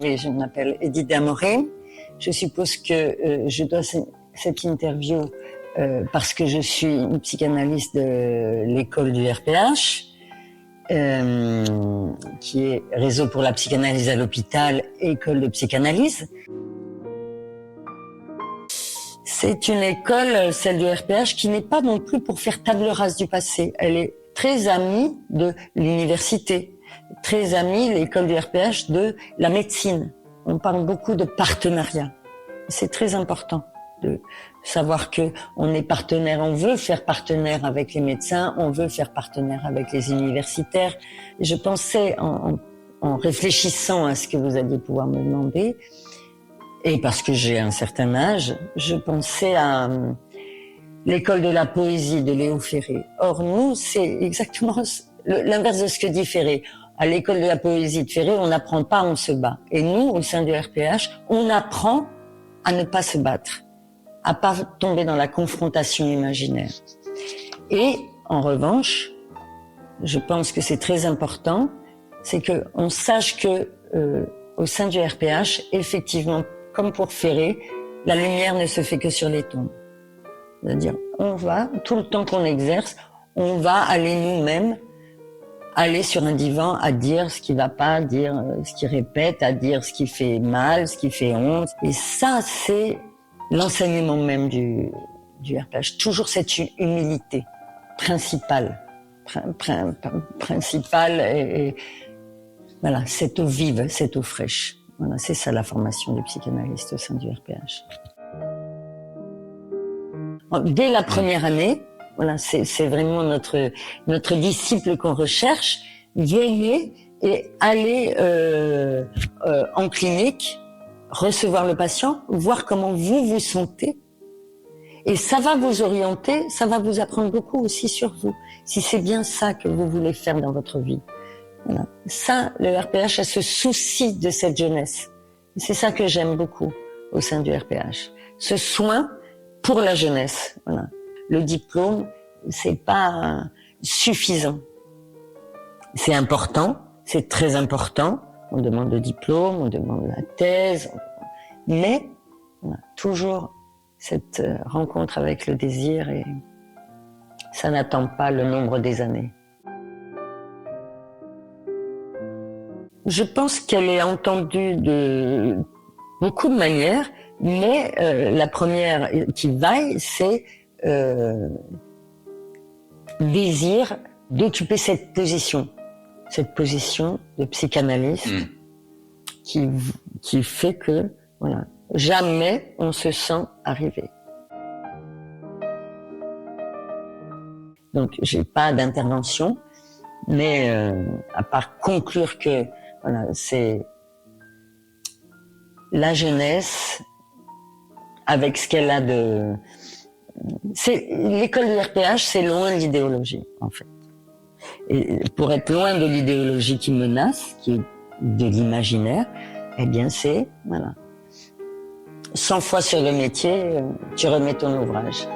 Et je m'appelle Edith Damoré. Je suppose que je dois cette interview parce que je suis une psychanalyste de l'école du RPH, qui est Réseau pour la psychanalyse à l'hôpital, école de psychanalyse. C'est une école, celle du RPH, qui n'est pas non plus pour faire table rase du passé. Elle est très amie de l'université, très amie, l'école du RPH, de la médecine. On parle beaucoup de partenariat. C'est très important de savoir que on est partenaire, on veut faire partenaire avec les médecins, on veut faire partenaire avec les universitaires. Je pensais, en réfléchissant à ce que vous alliez pouvoir me demander, et parce que j'ai un certain âge, je pensais à l'école de la poésie de Léo Ferré. Or, nous, c'est exactement l'inverse de ce que dit Ferré. À l'école de la poésie de Ferré, on n'apprend pas, on se bat. Et nous, au sein du RPH, on apprend à ne pas se battre, à pas tomber dans la confrontation imaginaire. Et, en revanche, je pense que c'est très important, c'est que on sache que, au sein du RPH, effectivement, comme pour Ferré, la lumière ne se fait que sur les tombes. C'est-à-dire, on va, tout le temps qu'on exerce, on va aller nous-mêmes, aller sur un divan à dire ce qui va pas, à dire ce qui répète, à dire ce qui fait mal, ce qui fait honte. Et ça, c'est l'enseignement même du RPH. Toujours cette humilité principale. Principale et voilà, cette eau vive, cette eau fraîche. Voilà, c'est ça la formation du psychanalyste au sein du RPH. Dès la première année, voilà, c'est vraiment notre disciple qu'on recherche. Venez et allez en clinique, recevoir le patient, voir comment vous vous sentez. Et ça va vous orienter, ça va vous apprendre beaucoup aussi sur vous, si c'est bien ça que vous voulez faire dans votre vie. Voilà. Ça, le RPH a ce souci de cette jeunesse. C'est ça que j'aime beaucoup au sein du RPH. Ce soin pour la jeunesse. Voilà. Le diplôme, c'est pas suffisant. C'est important, c'est très important. On demande le diplôme, on demande la thèse, mais voilà, toujours cette rencontre avec le désir et ça n'attend pas le nombre des années. Je pense qu'elle est entendue de beaucoup de manières, mais la première qui vaille, c'est désir d'occuper cette position de psychanalyste qui fait que voilà, jamais on se sent arrivé. Donc j'ai pas d'intervention, mais à part conclure que voilà, c'est la jeunesse avec ce qu'elle a de... L'école du RPH, c'est loin de l'idéologie, en fait. Et pour être loin de l'idéologie qui menace, qui est de l'imaginaire, eh bien c'est, voilà, 100 fois sur le métier, tu remets ton ouvrage.